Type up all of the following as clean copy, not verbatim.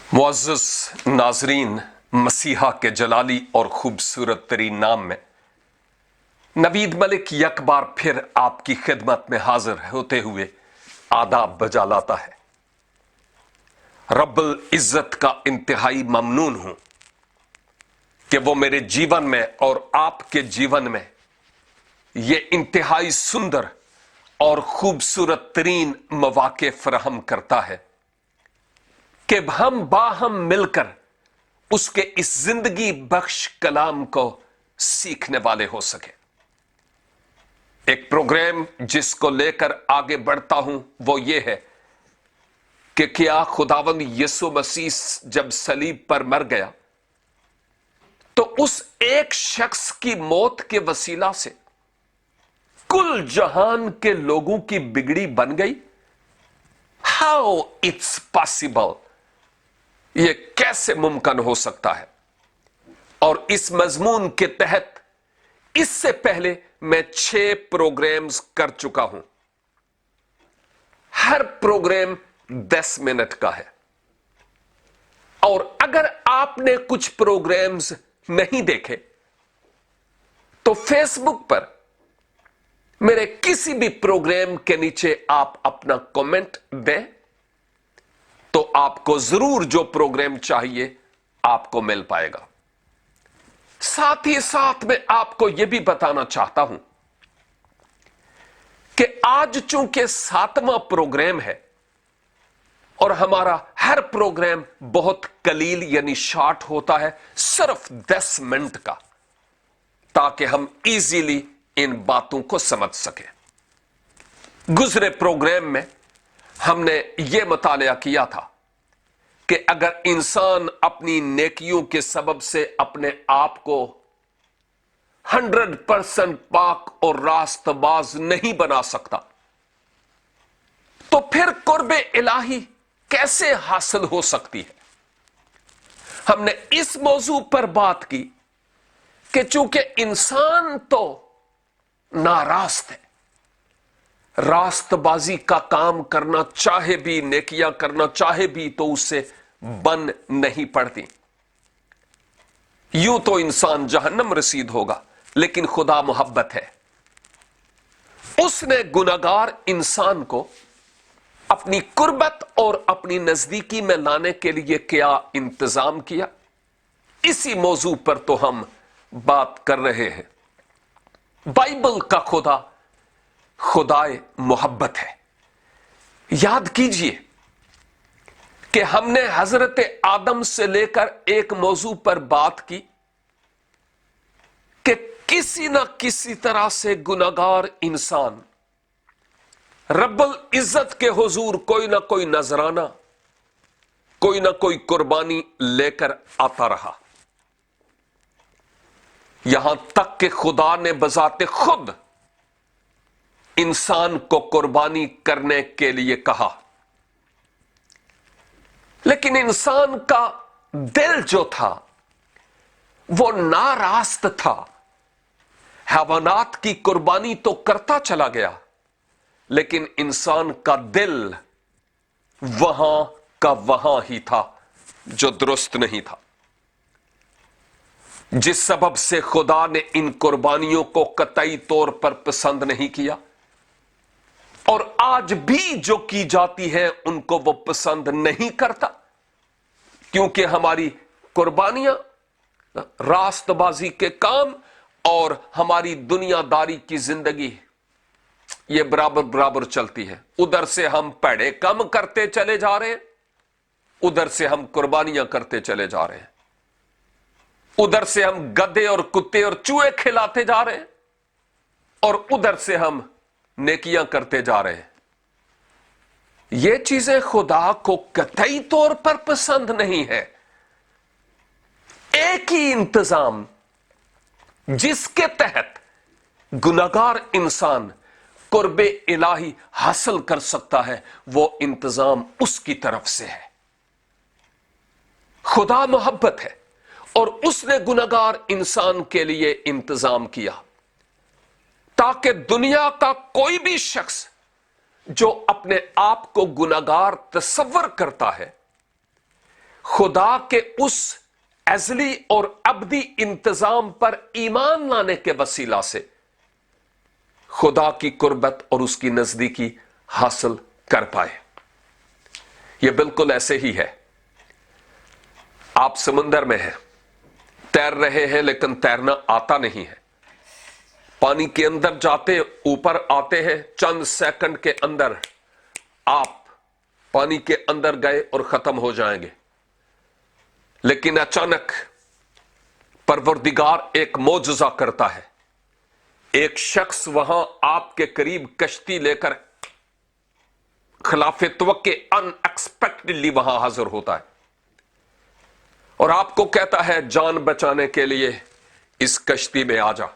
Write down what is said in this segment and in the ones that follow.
मुअज़्ज़ज़ नाज़रीन, मसीहा के जलाली और खूबसूरत तरीन नाम में नवीद मलिक एक बार फिर आपकी खिदमत में हाजिर होते हुए आदाब बजा लाता है। रब्बुल इज़्ज़त का इंतहाई ममनून हूं कि वो मेरे जीवन में और आपके जीवन में ये इंतहाई सुंदर और खूबसूरत तरीन मौक़े फराहम करता है कि हम बाहम मिलकर उसके इस जिंदगी बख्श कलाम को सीखने वाले हो सके। एक प्रोग्राम जिसको लेकर आगे बढ़ता हूं वो ये है कि क्या खुदावंद यीशु मसीह जब सलीब पर मर गया तो उस एक शख्स की मौत के वसीला से कुल जहान के लोगों की बिगड़ी बन गई। हाउ इट्स पॉसिबल, ये कैसे मुमकिन हो सकता है। और इस मजमून के तहत इससे पहले मैं 6 प्रोग्राम्स कर चुका हूं। हर प्रोग्राम 10 मिनट का है और अगर आपने कुछ प्रोग्राम्स नहीं देखे तो फेसबुक पर मेरे किसी भी प्रोग्राम के नीचे आप अपना कमेंट दें तो आपको जरूर जो प्रोग्राम चाहिए आपको मिल पाएगा। साथ ही साथ मैं आपको यह भी बताना चाहता हूं कि आज चूंकि 7वां प्रोग्राम है और हमारा हर प्रोग्राम बहुत कलील यानी शॉर्ट होता है, सिर्फ 10 मिनट का, ताकि हम इजीली इन बातों को समझ सके। गुजरे प्रोग्राम में हमने यह मुतालिया किया था कि अगर इंसान अपनी नेकियों के सबब से अपने आप को 100% पाक और रास्तबाज नहीं बना सकता तो फिर कुर्बे इलाही कैसे हासिल हो सकती है। हमने इस मौजू पर बात की कि चूंकि इंसान तो नारास्त है, रास्तबाजी का काम करना चाहे भी, नेकियां करना चाहे भी तो उससे बन नहीं पड़ती। यूं तो इंसान जहन्नम रसीद होगा, लेकिन खुदा मोहब्बत है। उसने गुनाहगार इंसान को अपनी कुर्बत और अपनी नजदीकी में लाने के लिए क्या इंतजाम किया, इसी मौजू पर तो हम बात कर रहे हैं। बाइबल का खुदा खुदाए मोहब्बत है। याद कीजिए कि हमने हजरत आदम से लेकर एक मौजू पर बात की कि किसी ना किसी तरह से गुनाहगार इंसान रब्बुल इज्जत के हुजूर कोई ना कोई नजराना, कोई ना कोई कुर्बानी लेकर आता रहा, यहां तक कि खुदा ने बजाते खुद इंसान को कुर्बानी करने के लिए कहा। लेकिन इंसान का दिल जो था वो नारास्त था। हैवानात की कुर्बानी तो करता चला गया, लेकिन इंसान का दिल वहां का वहां ही था, जो दुरुस्त नहीं था, जिस सबब से खुदा ने इन कुर्बानियों को कतई तौर पर पसंद नहीं किया और आज भी जो की जाती है उनको वो पसंद नहीं करता, क्योंकि हमारी कुर्बानियां रास्तबाजी के काम और हमारी दुनियादारी की जिंदगी ये बराबर बराबर चलती है। उधर से हम पैड़े कम करते चले जा रहे हैं, उधर से हम कुर्बानियां करते चले जा रहे हैं, उधर से हम गधे और कुत्ते और चूहे खिलाते जा रहे हैं और उधर से हम नेकियां करते जा रहे हैं। ये चीजें खुदा को कतई तौर पर पसंद नहीं है। एक ही इंतजाम जिसके तहत गुनाहगार इंसान कुर्बे इलाही हासिल कर सकता है, वो इंतजाम उसकी तरफ से है। खुदा मोहब्बत है और उसने गुनाहगार इंसान के लिए इंतजाम किया ताकि दुनिया का कोई भी शख्स जो अपने आप को गुनाहगार तस्वर करता है, खुदा के उस अज़ली और अबदी इंतजाम पर ईमान लाने के वसीला से खुदा की कुर्बत और उसकी नजदीकी हासिल कर पाए। यह बिल्कुल ऐसे ही है, आप समुंदर में हैं, तैर रहे हैं लेकिन तैरना आता नहीं है, पानी के अंदर जाते ऊपर आते हैं, चंद सेकंड के अंदर आप पानी के अंदर गए और खत्म हो जाएंगे। लेकिन अचानक परवरदिगार एक मौजज़ा करता है, एक शख्स वहां आपके करीब कश्ती लेकर खिलाफे तवक्के अनएक्सपेक्टेडली वहां हाजिर होता है और आपको कहता है जान बचाने के लिए इस कश्ती में आ जा।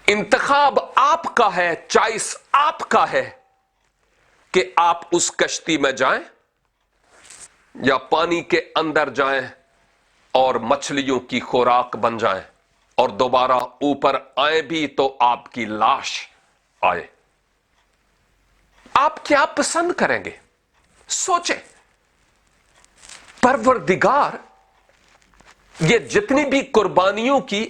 इंतखाब आपका है, चॉइस आपका है कि आप उस कश्ती में जाएं या पानी के अंदर जाएं और मछलियों की खुराक बन जाएं और दोबारा ऊपर आए भी तो आपकी लाश आए। आप क्या पसंद करेंगे? सोचें। परवरदिगार ये जितनी भी कुर्बानियों की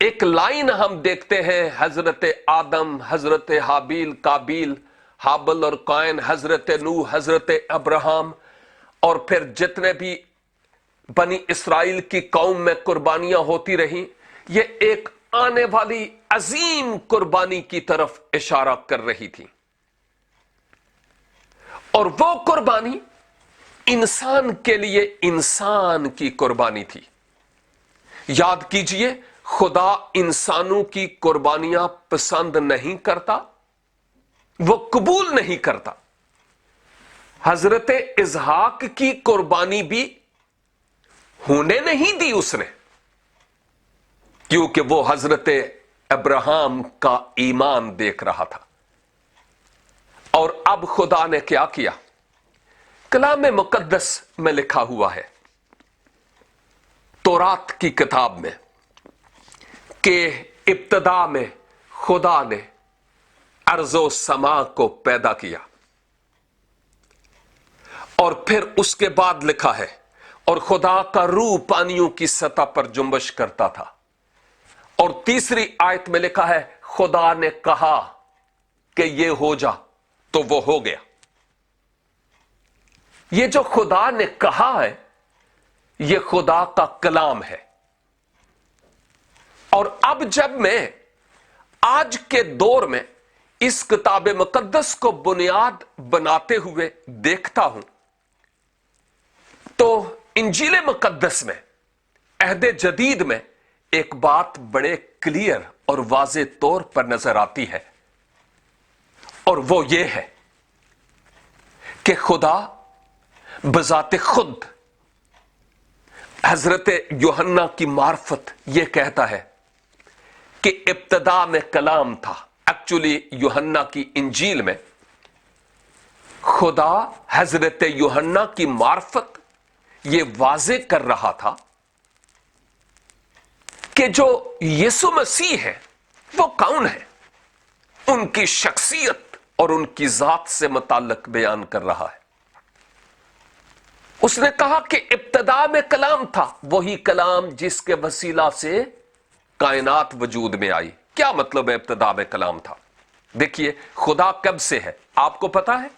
एक लाइन हम देखते हैं, हजरत आदम, हजरत हाबील काबील, हाबल और कायन, हजरत नूह, हजरत अब्राहम, और फिर जितने भी बनी इसराइल की कौम में कुर्बानियां होती रही, ये एक आने वाली अजीम कुर्बानी की तरफ इशारा कर रही थी। और वो कुर्बानी इंसान के लिए इंसान की कुर्बानी थी। याद कीजिए, खुदा इंसानों की कुर्बानियां पसंद नहीं करता, वो कबूल नहीं करता। हजरत इसहाक की कुर्बानी भी होने नहीं दी उसने, क्योंकि वो हजरत अब्राहम का ईमान देख रहा था। और अब खुदा ने क्या किया? कलाम मुकद्दस में लिखा हुआ है, तौरात की किताब में, कि इब्तदा में खुदा ने अर्ज़ो समा को पैदा किया। और फिर उसके बाद लिखा है, और खुदा का रूह पानियों की सतह पर जुम्बश करता था। और तीसरी आयत में लिखा है, खुदा ने कहा कि ये हो जा, तो वो हो गया। ये जो खुदा ने कहा है, ये खुदा का कलाम है। और अब जब मैं आज के दौर में इस किताब मुकद्दस को बुनियाद बनाते हुए देखता हूं, तो इंजील मुकद्दस में, अहद जदीद में एक बात बड़े क्लियर और वाज़े तौर पर नजर आती है, और वो ये है कि खुदा बजाते खुद हजरत यूहन्ना की मार्फत यह कहता है कि इब्तदा में कलाम था। एक्चुअली यूहन्ना की इंजील में खुदा हजरत यूहन्ना की मार्फत यह वाजे कर रहा था कि जो यीशु मसीह है वो कौन है, उनकी शख्सियत और उनकी जात से मुताल्लिक बयान कर रहा है। उसने कहा कि इब्तदा में कलाम था, वही कलाम जिसके वसीला से कायनात वजूद में आई। क्या मतलब है इब्तदा में कलाम था? देखिए, खुदा कब से है आपको पता है?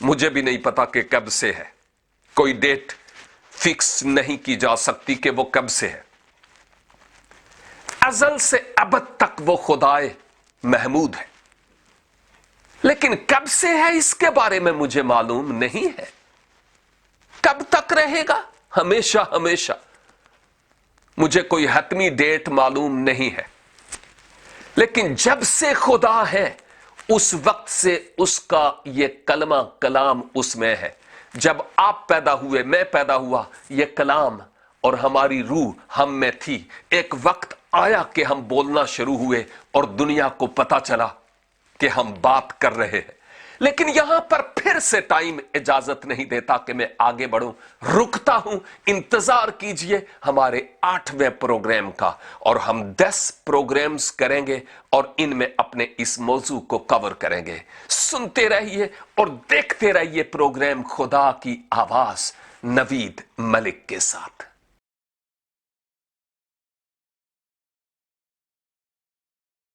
मुझे भी नहीं पता कि कब से है, कोई डेट फिक्स नहीं की जा सकती कि वो कब से है। अजल से अबद तक वो खुदाए महमूद है, लेकिन कब से है इसके बारे में मुझे मालूम नहीं है। कब तक रहेगा? हमेशा हमेशा। मुझे कोई हतमी डेट मालूम नहीं है, लेकिन जब से खुदा है उस वक्त से उसका ये कलमा कलाम उसमें है। जब आप पैदा हुए, मैं पैदा हुआ, ये कलाम और हमारी रूह हम में थी। एक वक्त आया कि हम बोलना शुरू हुए और दुनिया को पता चला कि हम बात कर रहे हैं। لیکن یہاں پر پھر سے ٹائم اجازت نہیں دیتا کہ میں آگے بڑھوں. رکتا ہوں. انتظار کیجئے ہمارے 8ویں پروگرام کا, اور ہم 10 پروگرامز کریں گے اور ان میں اپنے اس موضوع کو کور کریں گے. سنتے رہیے اور دیکھتے رہیے پروگرام خدا کی آواز نوید ملک کے ساتھ.